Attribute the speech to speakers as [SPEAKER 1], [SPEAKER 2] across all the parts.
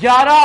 [SPEAKER 1] 11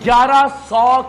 [SPEAKER 1] 1100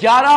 [SPEAKER 1] 11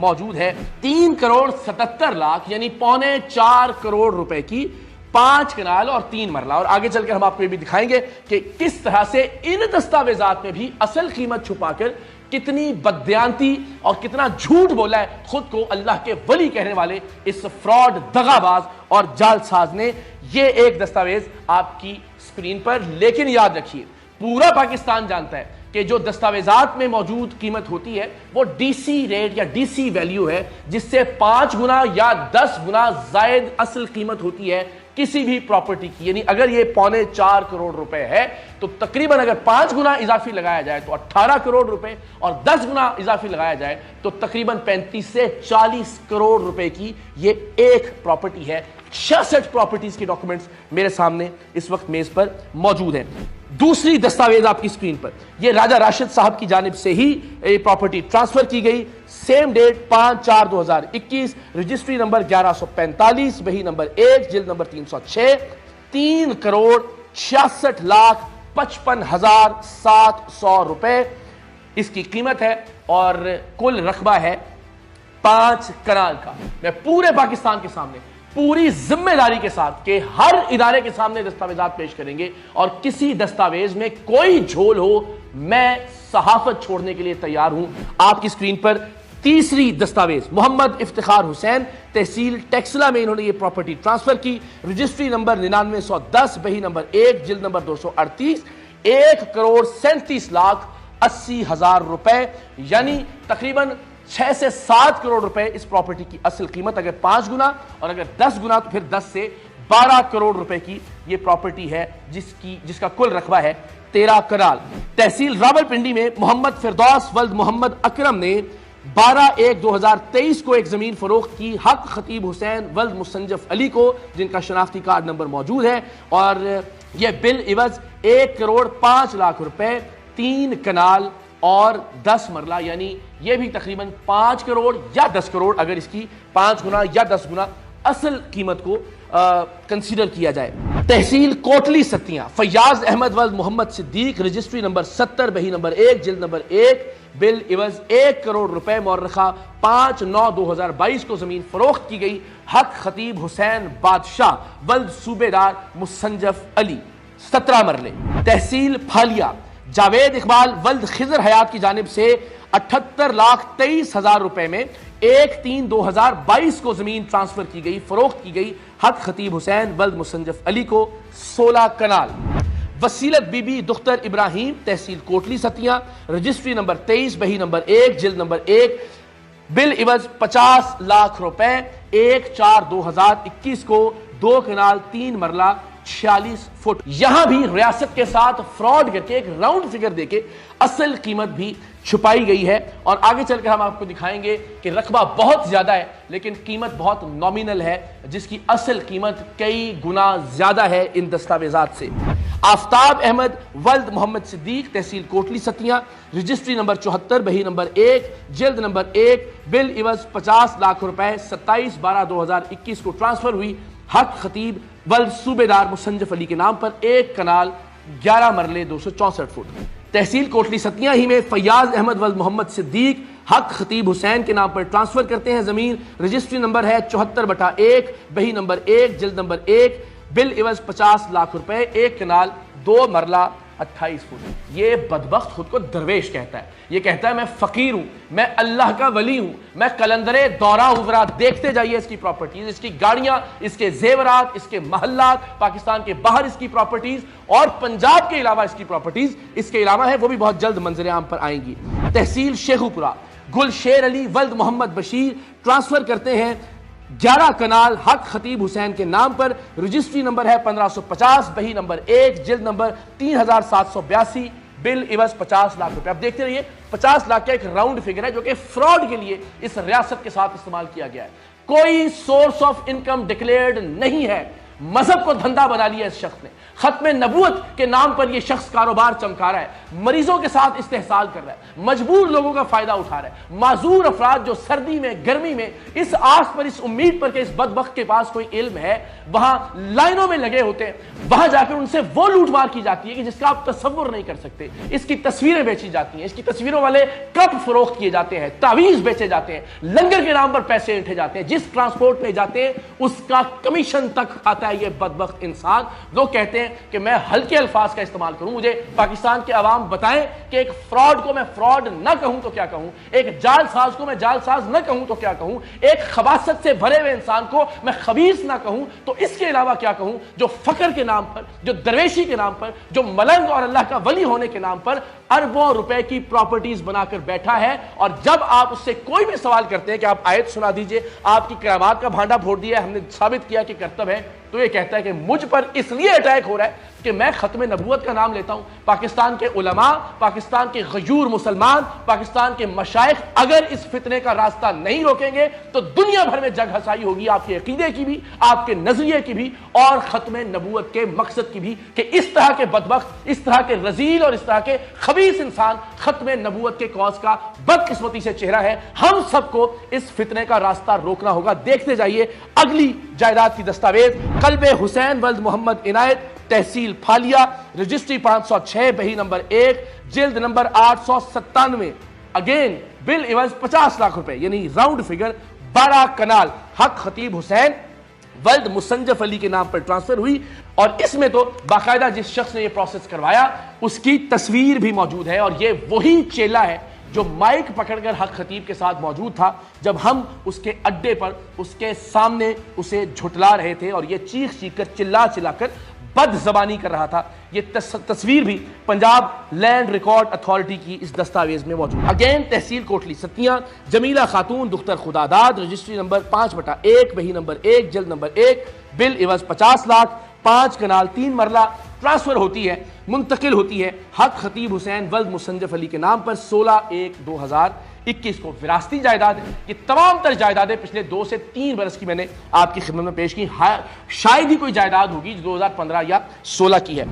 [SPEAKER 1] موجود ہے 3,77,00,000 یعنی 3.25 کروڑ روپے کی 5 کنال اور 3 مرلہ. اور آگے چل کر ہم آپ کو یہ بھی دکھائیں گے کہ کس طرح سے ان دستاویزات میں بھی اصل قیمت چھپا کر کتنی بددیانتی اور کتنا جھوٹ بولا ہے خود کو اللہ کے ولی کہنے والے اس فراڈ دغاباز اور جال ساز نے. یہ ایک دستاویز آپ کی سکرین پر، لیکن یاد رکھیے پورا پاکستان جانتا ہے کہ جو دستاویزات میں موجود قیمت ہوتی ہے وہ ڈی سی ریٹ یا ڈی سی ویلیو ہے، جس سے 5 گنا یا 10 گنا زائد اصل قیمت ہوتی ہے کسی بھی پراپرٹی کی. یعنی اگر یہ 3.25 کروڑ روپے ہے تو تقریباً اگر 5 گنا اضافی لگایا جائے تو 18 کروڑ روپے، اور 10 گنا اضافی لگایا جائے تو تقریباً 35 سے 40 کروڑ روپے کی یہ ایک پراپرٹی ہے. 66 پراپرٹیز کی ڈاکومنٹس میرے سامنے اس وقت میز پر موجود ہیں. دوسری دستاویز آپ کی سکرین پر، یہ راجہ راشد صاحب کی جانب سے ہی یہ پراپرٹی ٹرانسفر کی گئی. سیم ڈیٹ 5/4/2021، رجسٹری نمبر 1145، بہی نمبر 1، جلد نمبر 306، 3,66,55,700 روپے اس کی قیمت ہے، اور کل رقبہ ہے 5 کنال کا. میں پورے پاکستان کے سامنے پوری ذمہ داری کے ساتھ کہ ہر ادارے کے سامنے دستاویزات پیش کریں گے، اور کسی دستاویز میں کوئی جھول ہو میں صحافت چھوڑنے کے لیے تیار ہوں. آپ کی سکرین پر تیسری دستاویز، محمد افتخار حسین، تحصیل ٹیکسلا میں انہوں نے یہ پراپرٹی ٹرانسفر کی. رجسٹری نمبر 9910، بہی نمبر 1، جلد نمبر 238، 1,37,80,000 روپے، یعنی تقریباً 6 سے 7 کروڑ روپے اس پراپرٹی کی اصل قیمت. اگر 5 گنا اور اگر 10 گنا تو پھر 10 سے 12 کروڑ روپے کی یہ پراپرٹی ہے، جس کا کل رقبہ ہے 13 کنال. تحصیل راولپنڈی میں محمد فردوس ولد محمد اکرم نے 12/1/2023 کو ایک زمین فروخت کی حق خطیب حسین ولد مسنجف علی کو، جن کا شناختی کارڈ نمبر موجود ہے، اور یہ بل عوض 1,05,00,000 روپے 3 کنال اور 10 مرلہ، یعنی یہ بھی تقریباً 5 کروڑ یا 10 کروڑ اگر اس کی 5 گنا یا 10 گنا اصل قیمت کو کنسیڈر کیا جائے. تحصیل کوٹلی ستیاں، فیاض احمد ولد محمد صدیق، رجسٹری نمبر 70، بہی نمبر 1، جلد نمبر 1، بل عوض 1 کروڑ روپے، مورخہ 5/9/2022 کو زمین فروخت کی گئی حق خطیب حسین بادشاہ ولد صوبیدار مسنجف علی، 17 مرلے. تحصیل پھالیا، جاوید اقبال ولد خضر حیات کی جانب سے 78,23,000 روپے میں 1/3/2022 کو زمین ٹرانسفر کی گئی، فروخت کی گئی حق خطیب حسین ولد مسنجف علی کو، 16 کنال. وسیلت بی بی دختر ابراہیم، تحصیل کوٹلی ستیاں، رجسٹری نمبر 23، بہی نمبر 1، جلد نمبر 1، بل عوض 50 لاکھ روپے، 1/4/2021 کو، 2 کنال 3 مرلہ 46 فٹ. یہاں بھی ریاست کے ساتھ فراڈ کر کے ایک راؤنڈ فگر دے کے اصل قیمت بھی چھپائی گئی ہے. اور آگے چل کر ہم آپ کو دکھائیں گے کہ رقبہ بہت زیادہ ہے لیکن قیمت بہت نامینل ہے، جس کی اصل قیمت کئی گنا زیادہ ہے ان دستاویزات سے. آفتاب احمد ولد محمد صدیق، تحصیل کوٹلی ستیاں، رجسٹری نمبر 74، بہی نمبر 1، جلد نمبر 1، بل عوض 50 لاکھ روپے، 27/12/2021 کو ٹرانسفر ہوئی حق خطیب ولد صوبیدار مسنجف علی کے نام پر، 1 کنال 11 مرلے 264 فٹ. تحصیل کوٹلی ستیاں ہی میں فیاض احمد ولد محمد صدیق حق خطیب حسین کے نام پر ٹرانسفر کرتے ہیں زمین. رجسٹری نمبر ہے 74/1، بہی نمبر 1، جلد نمبر 1، بل عوض 50 لاکھ روپے، 1 کنال 2 مرلہ 28 فٹ. یہ بدبخت خود کو درویش کہتا ہے، یہ کہتا ہے میں فقیر ہوں، میں اللہ کا ولی ہوں، میں قلندر دورہ ہوں. ذرا دیکھتے جائیے اس کی پراپرٹیز، اس کی گاڑیاں، اس کے زیورات، اس کے محلات، پاکستان کے باہر اس کی پراپرٹیز، اور پنجاب کے علاوہ اس کی پراپرٹیز اس کے علاوہ ہیں، وہ بھی بہت جلد منظر عام پر آئیں گی. تحصیل شیخوپورہ، گل شیر علی ولد محمد بشیر ٹرانسفر کرتے ہیں 11 کنال حق خطیب حسین کے نام پر. رجسٹری نمبر ہے 1550، بہی نمبر 1، جلد نمبر 3782، بل عوض 50 لاکھ روپے. اب دیکھتے رہیے 50 لاکھ کا ایک راؤنڈ فگر ہے جو کہ فراڈ کے لیے اس ریاست کے ساتھ استعمال کیا گیا ہے. کوئی سورس آف انکم ڈکلیئرڈ نہیں ہے. مذہب کو دھندا بنا لیا اس شخص نے. ختم نبوت کے نام پر یہ شخص کاروبار چمکا رہا ہے, مریضوں کے ساتھ استحصال کر رہا ہے, مجبور لوگوں کا فائدہ اٹھا رہا ہے. معذور افراد جو سردی میں گرمی میں اس آس پر, اس امید پر کہ اس بدبخت کے پاس کوئی علم ہے, وہاں لائنوں میں لگے ہوتے ہیں, وہاں جا کر ان سے وہ لوٹ مار کی جاتی ہے کہ جس کا آپ تصور نہیں کر سکتے. اس کی تصویریں بیچی جاتی ہیں, اس کی تصویروں والے کپ فروخت کیے جاتے ہیں, تعویذ بیچے جاتے ہیں, لنگر کے نام پر پیسے اینٹھے جاتے ہیں, جس ٹرانسپورٹ میں جاتے ہیں اس کا کمیشن تک آتا ہے یہ بدبخت انسان. لوگ کہتے ہیں کہ میں ہلکے الفاظ کا استعمال کروں, مجھے پاکستان کے عوام بتائیں کہ ایک فراڈ کو میں فراڈ نہ کہوں تو کیا کہوں, ایک جال ساز کو میں جال ساز نہ کہوں تو کیا کہوں, ایک خباثت سے بھرے ہوئے انسان کو میں خبیث نہ کہوں تو اس کے علاوہ کیا کہوں, جو فقر کے نام پر, جو درویشی کے نام پر, جو ملنگ اور اللہ کا ولی ہونے کے نام پر اربوں روپے کی پراپرٹیز بنا کر بیٹھا ہے. اور جب آپ اس سے کوئی بھی سوال کرتے ہیں کہ آپ آیت سنا دیجئے, آپ کی کرامات کا بھانڈا پھوڑ دیا ہے, ہم نے ثابت کیا کہ کرتب ہے, تو یہ کہتا ہے کہ مجھ پر اس لیے اٹیک ہو رہا ہے کہ میں ختم نبوت کا نام لیتا ہوں. پاکستان کے علماء, پاکستان کے غیور مسلمان, پاکستان کے مشائخ اگر اس فتنے کا راستہ نہیں روکیں گے تو دنیا بھر میں جگ ہسائی ہوگی, آپ کے عقیدے کی بھی, آپ کے نظریے کی بھی, اور ختم نبوت کے مقصد کی بھی, کہ اس طرح کے بدبخت, اس طرح کے رذیل اور اس طرح کے خبیث انسان ختم نبوت کے کاز کا بدقسمتی سے چہرہ ہے. ہم سب کو اس فتنے کا راستہ روکنا ہوگا. دیکھتے جائیے اگلی جائیداد کی دستاویز, قلب حسین ولد محمد عنایت, تحصیل پھالیہ, رجسٹری 506, بہی نمبر 1, جلد نمبر 897. اگین بل ایونز 50 لاکھ روپے, یعنی راؤنڈ فگر 12 کنال حق خطیب حسین ولد مسنجف علی کے نام پر ٹرانسفر ہوئی. اور اس میں تو باقاعدہ جس شخص نے یہ پروسیس کروایا اس کی تصویر بھی موجود ہے, اور یہ وہی چیلا ہے جو مائک پکڑ کر حق خطیب کے ساتھ موجود تھا جب ہم اس کے اڈے پر اس کے سامنے اسے جھٹلا رہے تھے, اور یہ چیخ چیخ کر چلا چلا کر بد زبانی کر رہا تھا. یہ تصویر بھی پنجاب لینڈ ریکارڈ اتھارٹی کی اس دستاویز میں موجود. اگین تحصیل کوٹلی ستیاں, جمیلہ خاتون دختر خداداد, رجسٹری نمبر 5/1, بہی نمبر 1, جلد نمبر 1, بل عوض 50 لاکھ, 5 کنال 3 مرلہ ٹرانسفر ہوتی ہے, منتقل ہوتی ہے حق خطیب حسین ولد مسنجف علی کے نام پر 16/1/2021 کو. وراثتی جائیداد ہے. یہ تمام تر جائیدادیں پچھلے 2 سے 3 برس کی میں نے آپ کی خدمت میں پیش کی. شاید ہی کوئی جائیداد ہوگی جو 2015 یا 16 کی ہے.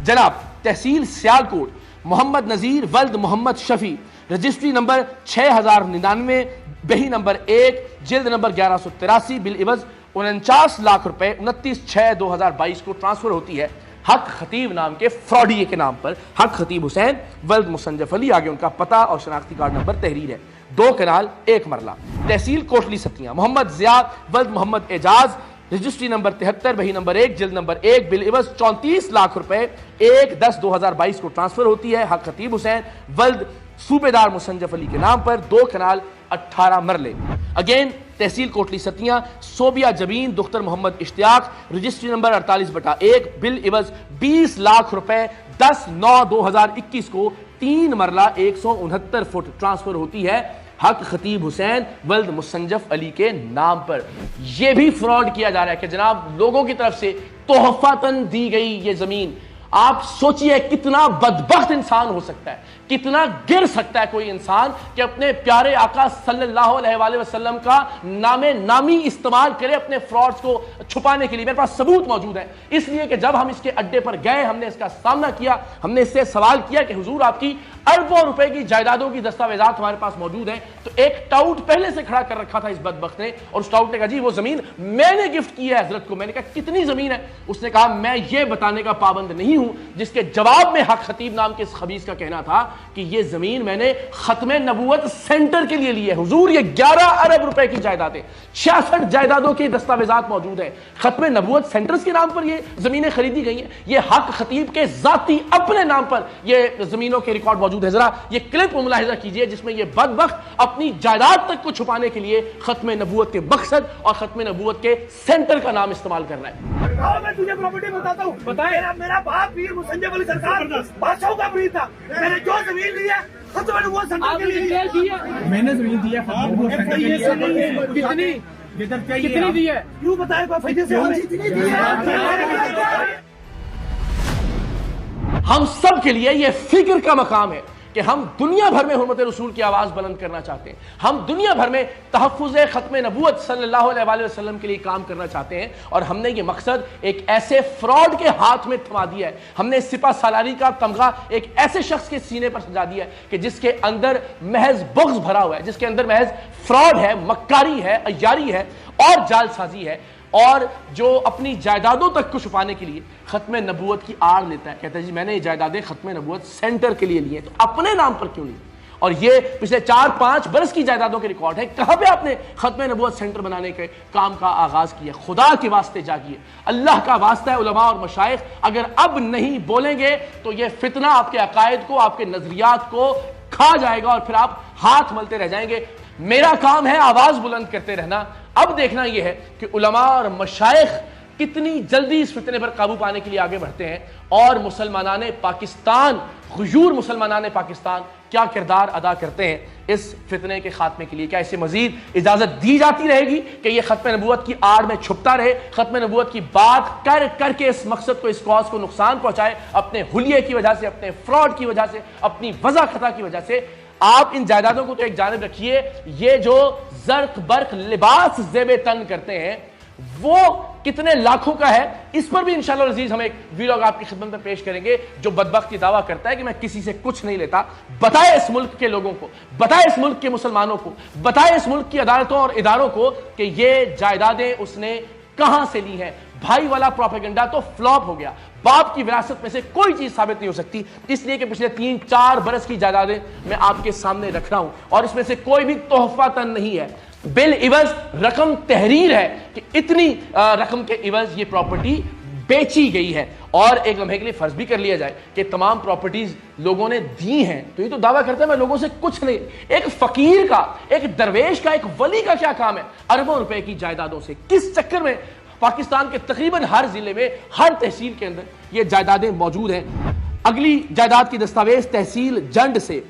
[SPEAKER 1] جناب تحصیل سیالکوٹ, محمد نذیر ولد محمد شفیع, رجسٹری نمبر 6099, بہی نمبر 1, جلد نمبر 1183, بالعوض 49 لاکھ روپے 29/6/2022 کو ٹرانسفر ہوتی ہے حق خطیب نام کے فراڈیے کے نام پر, حق خطیب حسین ولد مسنجف علی. آگے ان کا پتہ اور شناختی کارڈ نمبر تحریر ہے. 2 کنال 1 مرلہ. تحصیل کوٹلی ستیاں, محمد ضیاء ولد محمد اعجاز, رجسٹری نمبر 73, بہی نمبر 1, جلد نمبر 1, بالعوض 34 لاکھ روپے 1/10/2022 کو ٹرانسفر ہوتی ہے حق خطیب حسین ولد صوبیدار مسنجف علی کے نام پر. 2 کنال 18 مرلے. اگین تحصیل کوٹلی ستیاں, صوبیہ جبین دختر محمد اشتیاق, رجسٹری نمبر 48/1, بالعوض 20 لاکھ روپے 10/9/2021 کو 3 مرلہ 169 فٹ ٹرانسفر ہوتی ہے حق خطیب حسین ولد مسنجف علی کے نام پر. یہ بھی فراڈ کیا جا رہا ہے کہ جناب لوگوں کی طرف سے تحفتاً دی گئی یہ زمین. آپ سوچئے کتنا بدبخت انسان ہو سکتا ہے, کتنا گر سکتا ہے کوئی انسان کہ اپنے پیارے آقا صلی اللہ علیہ وآلہ وسلم کا نام نامی استعمال کرے اپنے فراڈز کو چھپانے کے لیے. میرے پاس ثبوت موجود ہے, اس لیے کہ جب ہم اس کے اڈے پر گئے, ہم نے اس کا سامنا کیا, ہم نے اس سے سوال کیا کہ حضور آپ کی اربوں روپے کی جائیدادوں کی دستاویزات ہمارے پاس موجود ہیں. تو ایک ٹاؤٹ پہلے سے کھڑا کر رکھا تھا اس بدبخت نے, اور اس ٹاؤٹ نے کہا جی وہ زمین میں نے گفٹ کی ہے حضرت کو. میں نے کہا کتنی زمین ہے؟ اس نے کہا میں یہ بتانے کا پابند نہیں ہوں, جس کے جواب میں حق خطیب نام کے اس خبیث کا کہنا تھا کہ یہ زمین میں نے ختم نبوت سینٹر کے لیے لی ہے. حضور یہ 11 ارب روپے کی جائیدادیں, 66 جائیدادوں کی دستاویزات موجود ہیں. ختم نبوت سینٹرز کے نام پر یہ زمینیں خریدی گئی ہیں. یہ حق خطیب کے ذاتی اپنے نام پر یہ زمینوں کے ریکارڈ موجود ہے. ذرا یہ کلپ ملاحظہ کیجئے جس میں یہ بدبخت اپنی جائیداد تک کو چھپانے کے لیے ختم نبوت کے مقصد اور ختم نبوت کے سینٹر کا نام استعمال کر رہا ہے.
[SPEAKER 2] میں تجھے پراپرٹی بتاتا ہوں. بتائیں. میرا باپ پیر مسنجف علی سرکار بادشاہوں کا پیر تھا. میں نے جو زمین لی ہے ختم نبوت سینٹر کے لیے
[SPEAKER 3] میں نے زمین دی ہے. کتنی دی ہے؟
[SPEAKER 2] کیوں بتائے فائدے سے
[SPEAKER 1] ہم سب کے لیے یہ فکر کا مقام ہے کہ ہم دنیا بھر میں حرمت رسول کی آواز بلند کرنا چاہتے ہیں، ہم دنیا بھر میں تحفظ ختم نبوت صلی اللہ علیہ وآلہ وسلم کے لیے کام کرنا چاہتے ہیں، اور ہم نے یہ مقصد ایک ایسے فراڈ کے ہاتھ میں تھما دیا ہے، ہم نے سپہ سالاری کا تمغہ ایک ایسے شخص کے سینے پر سجا دیا ہے کہ جس کے اندر محض بغض بھرا ہوا ہے، جس کے اندر محض فراڈ ہے، مکاری ہے، عیاری ہے اور جال سازی ہے، اور جو اپنی جائیدادوں تک کو چھپانے کے لیے ختم نبوت کی آڑ لیتا ہے، کہتا ہے جی میں نے یہ جائیدادیں ختم نبوت سینٹر کے لیے لی ہیں، تو اپنے نام پر کیوں لی؟ اور یہ پچھلے 4-5 برس کی جائیدادوں کے ریکارڈ ہے، کہاں پہ آپ نے ختم نبوت سینٹر بنانے کے کام کا آغاز کیا؟ خدا کے واسطے جاگیے، اللہ کا واسطہ ہے علماء اور مشائخ، اگر اب نہیں بولیں گے تو یہ فتنہ آپ کے عقائد کو، آپ کے نظریات کو کھا جائے گا اور پھر آپ ہاتھ ملتے رہ جائیں گے۔ میرا کام ہے آواز بلند کرتے رہنا، اب دیکھنا یہ ہے کہ علماء اور مشائخ کتنی جلدی اس فتنے پر قابو پانے کے لیے آگے بڑھتے ہیں، اور مسلمانان پاکستان، غیور مسلمانان پاکستان کیا کردار ادا کرتے ہیں اس فتنے کے خاتمے کے لیے۔ کیا اسے مزید اجازت دی جاتی رہے گی کہ یہ ختم نبوت کی آڑ میں چھپتا رہے، ختم نبوت کی بات کر کر کے اس مقصد کو، اس کاز کو نقصان پہنچائے، اپنے حلیے کی وجہ سے، اپنے فراڈ کی وجہ سے، اپنی وضع خطا کی وجہ سے؟ آپ ان جائیدادوں کو تو ایک جانب رکھیے، یہ جو زرق برق لباس زیب تن کرتے ہیں وہ کتنے لاکھوں کا ہے، اس پر بھی انشاءاللہ العزیز ہم ایک ویلاگ آپ کی خدمت میں پیش کریں گے۔ جو بدبخت یہ دعویٰ کرتا ہے کہ میں کسی سے کچھ نہیں لیتا، بتائے اس ملک کے لوگوں کو، بتائے اس ملک کے مسلمانوں کو، بتائے اس ملک کی عدالتوں اور اداروں کو کہ یہ جائیدادیں اس نے کہاں سے لی ہیں۔ بھائی والا پروپیگنڈا تو فلاپ ہو گیا، باپ کی وراثت میں سے کوئی چیز ثابت نہیں ہو سکتی، اس لیے کہ پچھلے 3-4 برس کی جائیدادیں میں آپ کے سامنے رکھ رہا ہوں، اور اس میں سے کوئی بھی تحفہ تن نہیں ہے، بالعوض رقم تحریر ہے کہ اتنی رقم کے عوض یہ پراپرٹی بیچی گئی ہے۔ اور ایک لمحے کے لیے فرض بھی کر لیا جائے کہ تمام پراپرٹیز لوگوں نے دی ہیں، تو یہ تو دعویٰ کرتا ہے میں لوگوں سے کچھ نہیں۔ ایک فقیر کا، ایک درویش کا، ایک ولی کا کیا کام ہے اربوں روپے کی جائیدادوں سے؟ کس چکر میں پاکستان کے تقریباً ہر ضلع میں، ہر تحصیل کے اندر یہ جائیدادیں موجود ہیں؟ اگلی جائیداد کی دستاویز تحصیل جنڈ سے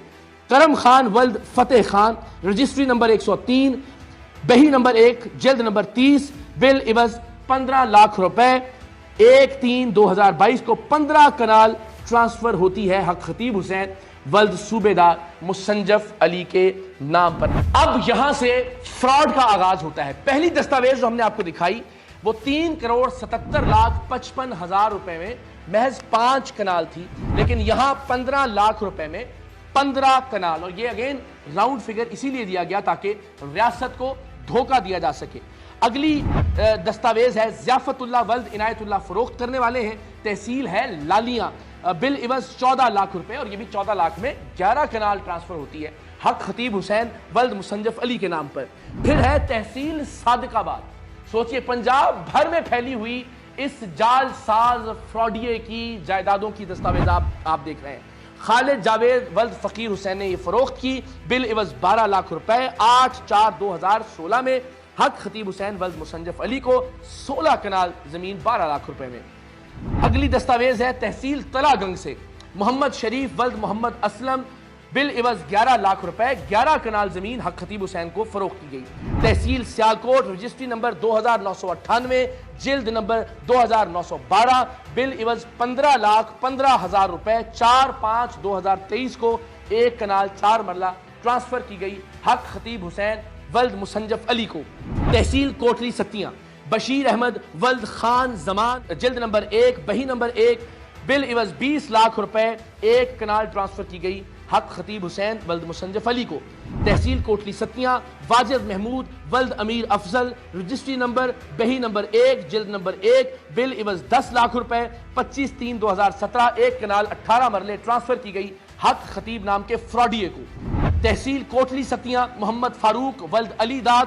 [SPEAKER 1] کرم خان ولد فتح خان، رجسٹری نمبر 103، بہی نمبر 1، جلد نمبر 30، بالعوض 15 لاکھ روپے 1/3/2022 کو 15 کنال ٹرانسفر ہوتی ہے حق خطیب حسین ولد صوبیدار مسنجف علی کے نام پر۔ اب یہاں سے فراڈ کا آغاز ہوتا ہے۔ پہلی دستاویز جو ہم نے آپ کو دکھائی وہ 3,77,55,000 روپے میں محض 5 کنال تھی، لیکن یہاں 15 لاکھ روپے میں 15 کنال، اور یہ اگین راؤنڈ فگر اسی لیے دیا گیا تاکہ ریاست کو دھوکہ دیا جا سکے۔ اگلی دستاویز ہے ضیافت اللہ ولد عنایت اللہ، فروخت کرنے والے ہیں، تحصیل ہے لالیاں، بالعوض 14 لاکھ روپے، اور یہ بھی 14 لاکھ میں 11 کنال ٹرانسفر ہوتی ہے حق خطیب حسین ولد مسنجف علی کے نام پر۔ پھر ہے تحصیل صادق آباد، سوچئے پنجاب بھر میں پھیلی ہوئی اس جال ساز فراڈیے کی جائیدادوں کی دستاویز آپ دیکھ رہے ہیں۔ خالد جاوید ولد فقیر حسین نے یہ فروخت کی، بالعوض 12 لاکھ روپے 8/4/2016 میں حق خطیب حسین ولد مسنجف علی کو 16 کنال زمین 12 لاکھ روپے میں۔ اگلی دستاویز ہے تحصیل تلا گنگ سے محمد شریف ولد محمد اسلم، بالعوض 11 لاکھ روپے 11 کنال زمین حق خطیب حسین کو فروخت کی گئی۔ تحصیل سیالکوٹ، رجسٹری نمبر 2998، جلد نمبر 2912، بالعوض 15,15,000 روپے 4/5/2023 کو 1 کنال 4 مرلہ ٹرانسفر کی گئی حق خطیب حسین ولد مسنجف علی کو۔ تحصیل کوٹلی ستیاں بشیر احمد ولد خان زمان، جلد نمبر 1، بہی نمبر 1، بالعوض 20 لاکھ روپے 1 کنال ٹرانسفر کی گئی حق خطیب حسین ولد مسنجف علی کو۔ تحصیل کوٹلی ستیاں واجد محمود ولد امیر افضل، رجسٹری نمبر بہی نمبر 1، جلد نمبر 1، بالعوض 10 لاکھ روپے 25/3/2017 1 کنال 18 مرلے ٹرانسفر کی گئی حق خطیب نام کے فراڈیے کو۔ تحصیل کوٹلی ستیاں محمد فاروق ولد علی داد،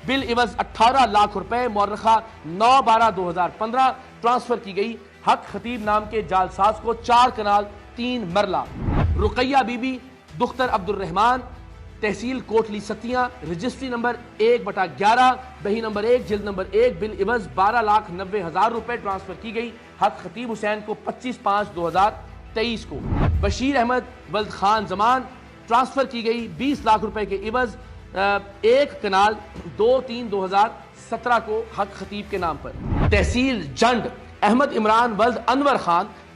[SPEAKER 1] بالعوض 18 لاکھ روپے مورخہ 9/12/2015 ٹرانسفر کی گئی حق خطیب نام کے جالساز کو 4 کنال 3 مرلہ۔ رقیہ بی بی دختر عبد الرحمن، تحصیل کوٹلی ستیاں، رجسٹری نمبر 1/11، بہی نمبر 1، جلد نمبر 1، بالعوض 12,90,000 روپے ٹرانسفر کی گئی حق خطیب حسین کو 25/5/2023 کو۔ بشیر احمد ولد خان زمان، ٹرانسفر کی گئی 20 لاکھ روپے کے عوض 1 کنال 2/3/2017 کو حق خطیب کے نام پر۔ تحصیل جنڈ احمد عمران ولد انور خان،